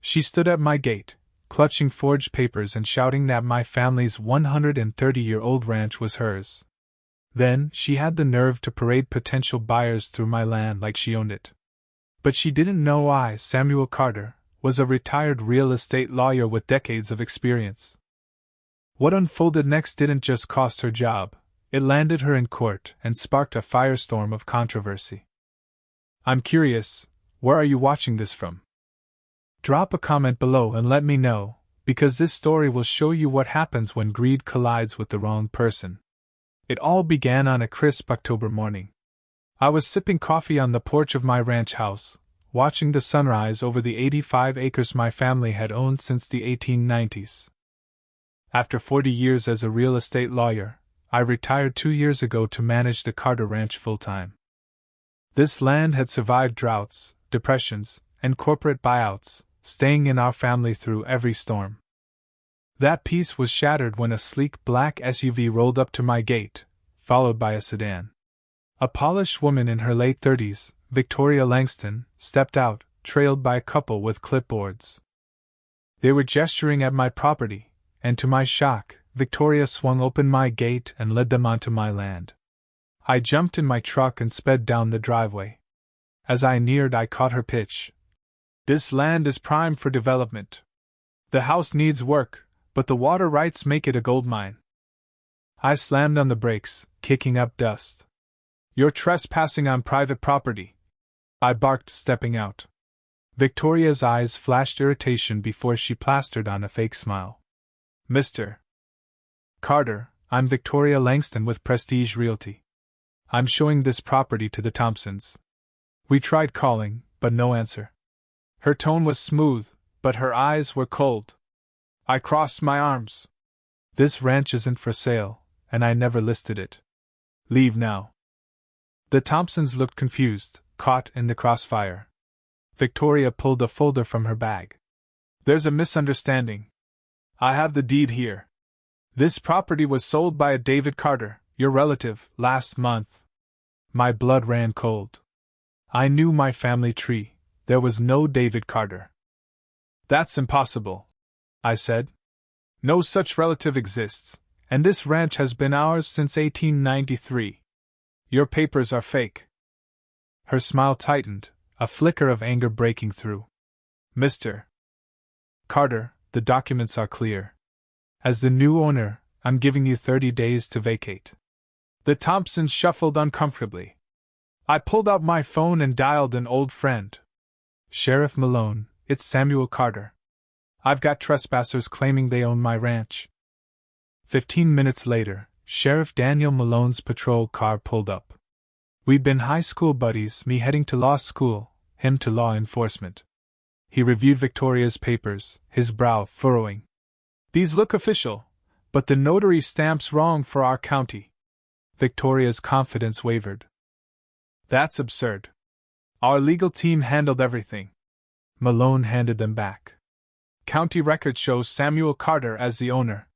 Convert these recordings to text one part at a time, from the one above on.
She stood at my gate, clutching forged papers and shouting that my family's 130-year-old ranch was hers. Then, she had the nerve to parade potential buyers through my land like she owned it. But she didn't know I, Samuel Carter, was a retired real estate lawyer with decades of experience. What unfolded next didn't just cost her job, it landed her in court and sparked a firestorm of controversy. I'm curious, where are you watching this from? Drop a comment below and let me know, because this story will show you what happens when greed collides with the wrong person. It all began on a crisp October morning. I was sipping coffee on the porch of my ranch house, watching the sunrise over the 85 acres my family had owned since the 1890s. After 40 years as a real estate lawyer, I retired 2 years ago to manage the Carter Ranch full-time. This land had survived droughts, depressions, and corporate buyouts, staying in our family through every storm. That peace was shattered when a sleek black SUV rolled up to my gate, followed by a sedan. A polished woman in her late 30s, Victoria Langston, stepped out, trailed by a couple with clipboards. They were gesturing at my property, and to my shock, Victoria swung open my gate and led them onto my land. I jumped in my truck and sped down the driveway. As I neared, I caught her pitch. This land is prime for development. The house needs work, but the water rights make it a gold mine. I slammed on the brakes, kicking up dust. You're trespassing on private property, I barked, stepping out. Victoria's eyes flashed irritation before she plastered on a fake smile. Mr. Carter, I'm Victoria Langston with Prestige Realty. I'm showing this property to the Thompsons. We tried calling, but no answer. Her tone was smooth, but her eyes were cold. I crossed my arms. This ranch isn't for sale, and I never listed it. Leave now. The Thompsons looked confused, caught in the crossfire. Victoria pulled a folder from her bag. There's a misunderstanding. I have the deed here. This property was sold by a David Carter, your relative, last month. My blood ran cold. I knew my family tree. There was no David Carter. That's impossible, I said. No such relative exists, and this ranch has been ours since 1893. Your papers are fake. Her smile tightened, a flicker of anger breaking through. Mr. Carter, the documents are clear. As the new owner, I'm giving you 30 days to vacate. The Thompsons shuffled uncomfortably. I pulled out my phone and dialed an old friend. Sheriff Malone, it's Samuel Carter. I've got trespassers claiming they own my ranch. 15 minutes later, Sheriff Daniel Malone's patrol car pulled up. We'd been high school buddies, me heading to law school, him to law enforcement. He reviewed Victoria's papers, his brow furrowing. These look official, but the notary stamp's wrong for our county. Victoria's confidence wavered. That's absurd. Our legal team handled everything. Malone handed them back. County record shows Samuel Carter as the owner.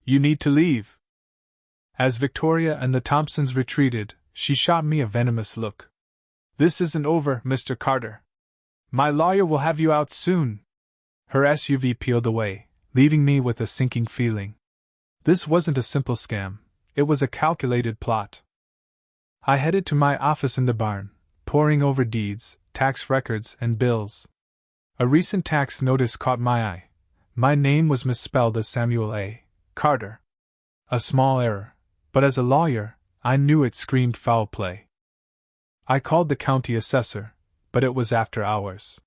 You need to leave. As Victoria and the Thompsons retreated, she shot me a venomous look. This isn't over, Mr. Carter. My lawyer will have you out soon. Her SUV peeled away, leaving me with a sinking feeling. This wasn't a simple scam, it was a calculated plot. I headed to my office in the barn, poring over deeds, tax records, and bills. A recent tax notice caught my eye. My name was misspelled as Samuel A. Carter. A small error, but as a lawyer, I knew it screamed foul play. I called the county assessor, but it was after hours.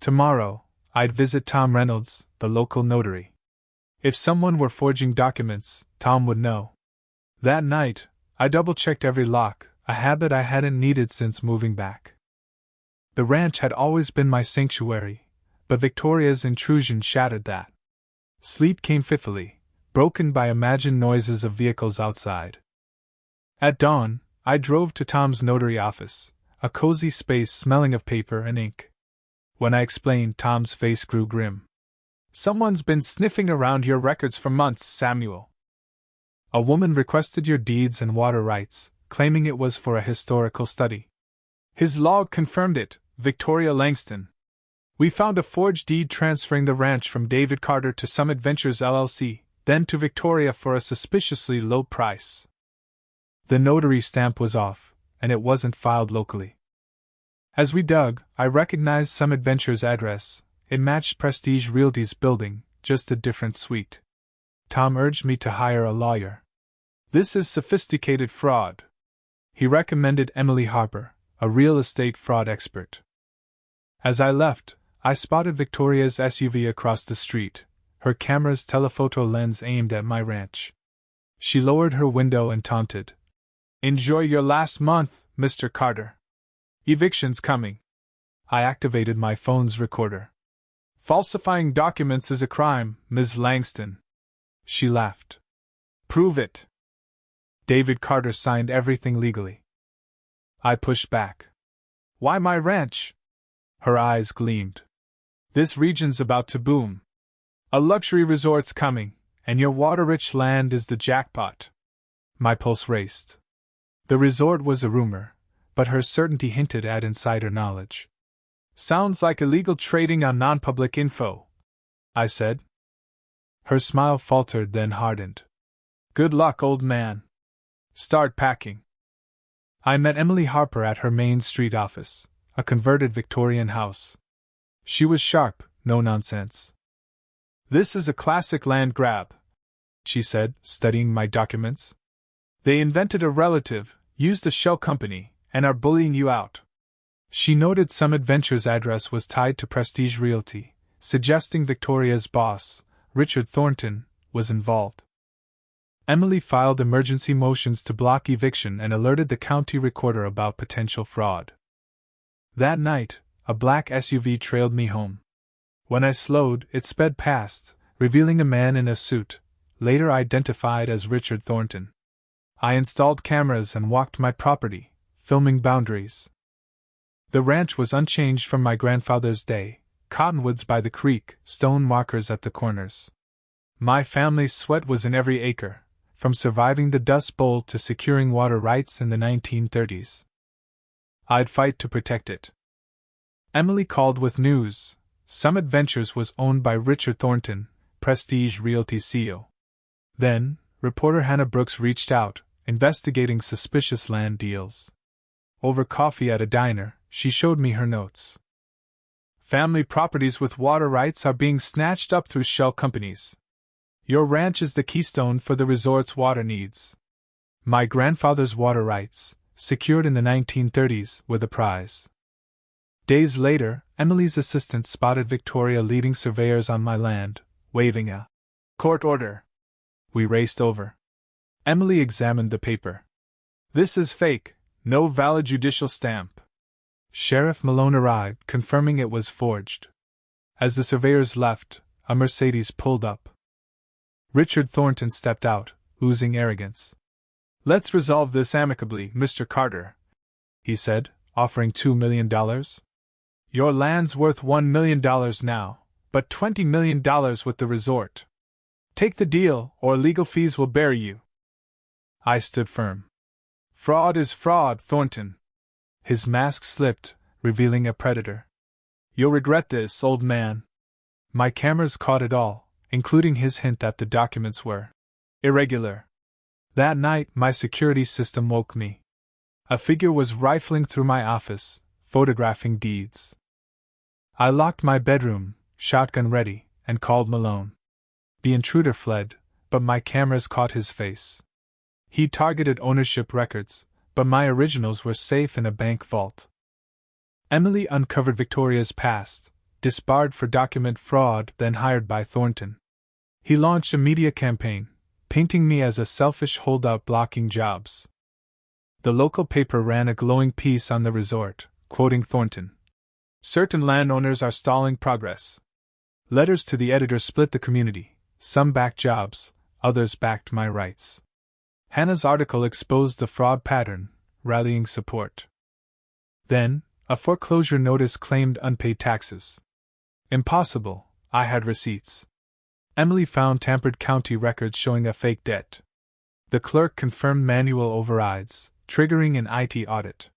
Tomorrow, I'd visit Tom Reynolds, the local notary. If someone were forging documents, Tom would know. That night, I double-checked every lock, a habit I hadn't needed since moving back. The ranch had always been my sanctuary, but Victoria's intrusion shattered that. Sleep came fitfully, broken by imagined noises of vehicles outside. At dawn, I drove to Tom's notary office, a cozy space smelling of paper and ink. When I explained, Tom's face grew grim. Someone's been sniffing around your records for months, Samuel. A woman requested your deeds and water rights, claiming it was for a historical study. His log confirmed it, Victoria Langston. We found a forged deed transferring the ranch from David Carter to Summit Ventures LLC, then to Victoria for a suspiciously low price. The notary stamp was off, and it wasn't filed locally. As we dug, I recognized Summit Ventures' address. It matched Prestige Realty's building, just a different suite. Tom urged me to hire a lawyer. This is sophisticated fraud. He recommended Emily Harper, a real estate fraud expert. As I left, I spotted Victoria's SUV across the street, her camera's telephoto lens aimed at my ranch. She lowered her window and taunted. "Enjoy your last month, Mr. Carter. Eviction's coming." I activated my phone's recorder. "Falsifying documents is a crime, Ms. Langston." She laughed. "Prove it." David Carter signed everything legally. I pushed back. "Why my ranch?" Her eyes gleamed. "This region's about to boom. A luxury resort's coming, and your water-rich land is the jackpot." My pulse raced. The resort was a rumor, but her certainty hinted at insider knowledge. "Sounds like illegal trading on non-public info," I said. Her smile faltered, then hardened. "Good luck, old man. Start packing." I met Emily Harper at her Main Street office, a converted Victorian house. She was sharp, no nonsense. "This is a classic land grab," she said, studying my documents. "They invented a relative, used a shell company, and are bullying you out." She noted Summit Ventures' address was tied to Prestige Realty, suggesting Victoria's boss, Richard Thornton, was involved. Emily filed emergency motions to block eviction and alerted the county recorder about potential fraud. That night, a black SUV trailed me home. When I slowed, it sped past, revealing a man in a suit, later identified as Richard Thornton. I installed cameras and walked my property, filming boundaries. The ranch was unchanged from my grandfather's day, cottonwoods by the creek, stone markers at the corners. My family's sweat was in every acre, from surviving the Dust Bowl to securing water rights in the 1930s. I'd fight to protect it. Emily called with news. Summit Ventures was owned by Richard Thornton, Prestige Realty CEO. Then, reporter Hannah Brooks reached out, investigating suspicious land deals. Over coffee at a diner, she showed me her notes. "Family properties with water rights are being snatched up through shell companies. Your ranch is the keystone for the resort's water needs." My grandfather's water rights, secured in the 1930s, were the prize. Days later, Emily's assistant spotted Victoria leading surveyors on my land, waving a court order. We raced over. Emily examined the paper. "This is fake, no valid judicial stamp." Sheriff Malone arrived, confirming it was forged. As the surveyors left, a Mercedes pulled up. Richard Thornton stepped out, oozing arrogance. "Let's resolve this amicably, Mr. Carter," he said, offering $2 million. "Your land's worth $1 million now, but $20 million with the resort. Take the deal, or legal fees will bury you." I stood firm. "Fraud is fraud, Thornton." His mask slipped, revealing a predator. "You'll regret this, old man." My cameras caught it all, including his hint that the documents were irregular. That night, my security system woke me. A figure was rifling through my office, photographing deeds. I locked my bedroom, shotgun ready, and called Malone. The intruder fled, but my cameras caught his face. He targeted ownership records, but my originals were safe in a bank vault. Emily uncovered Victoria's past, disbarred for document fraud, then hired by Thornton. He launched a media campaign, painting me as a selfish holdout blocking jobs. The local paper ran a glowing piece on the resort, quoting Thornton. "Certain landowners are stalling progress." Letters to the editor split the community. Some backed jobs, others backed my rights. Hannah's article exposed the fraud pattern, rallying support. Then, a foreclosure notice claimed unpaid taxes. Impossible, I had receipts. Emily found tampered county records showing a fake debt. The clerk confirmed manual overrides, triggering an IT audit.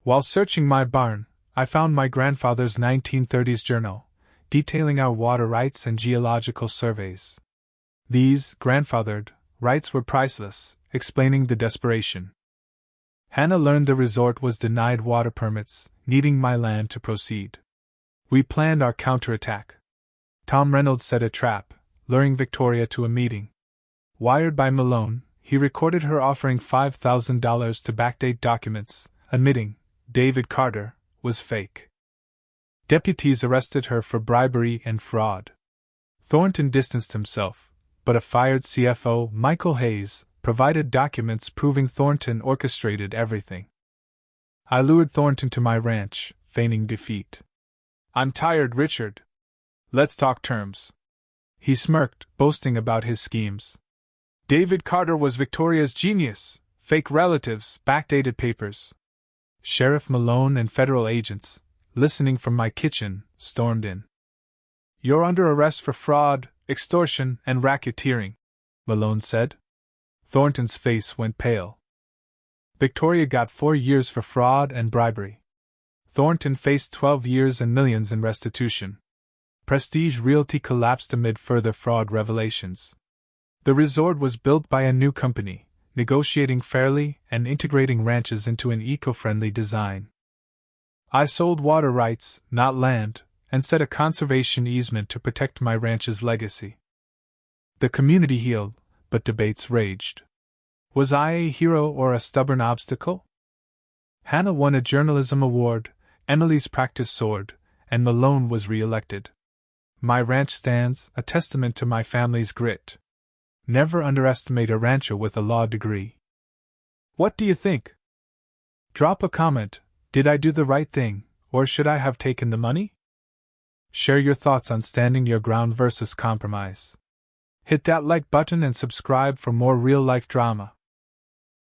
While searching my barn, I found my grandfather's 1930s journal, detailing our water rights and geological surveys. These, grandfathered, rights were priceless, explaining the desperation. Hannah learned the resort was denied water permits, needing my land to proceed. We planned our counterattack. Tom Reynolds set a trap, luring Victoria to a meeting. Wired by Malone, he recorded her offering $5,000 to backdate documents, admitting David Carter was fake. Deputies arrested her for bribery and fraud. Thornton distanced himself, but a fired CFO, Michael Hayes, provided documents proving Thornton orchestrated everything. I lured Thornton to my ranch, feigning defeat. "I'm tired, Richard. Let's talk terms." He smirked, boasting about his schemes. David Carter was Victoria's genius, fake relatives, backdated papers. Sheriff Malone and federal agents, listening from my kitchen, stormed in. "You're under arrest for fraud, extortion, and racketeering," Malone said. Thornton's face went pale. Victoria got 4 years for fraud and bribery. Thornton faced 12 years and millions in restitution. Prestige Realty collapsed amid further fraud revelations. The resort was built by a new company, negotiating fairly and integrating ranches into an eco-friendly design. I sold water rights, not land, and set a conservation easement to protect my ranch's legacy. The community healed, but debates raged. Was I a hero or a stubborn obstacle? Hannah won a journalism award, Emily's practice soared, and Malone was re-elected. My ranch stands, a testament to my family's grit. Never underestimate a rancher with a law degree. What do you think? Drop a comment. Did I do the right thing, or should I have taken the money? Share your thoughts on standing your ground versus compromise. Hit that like button and subscribe for more real-life drama.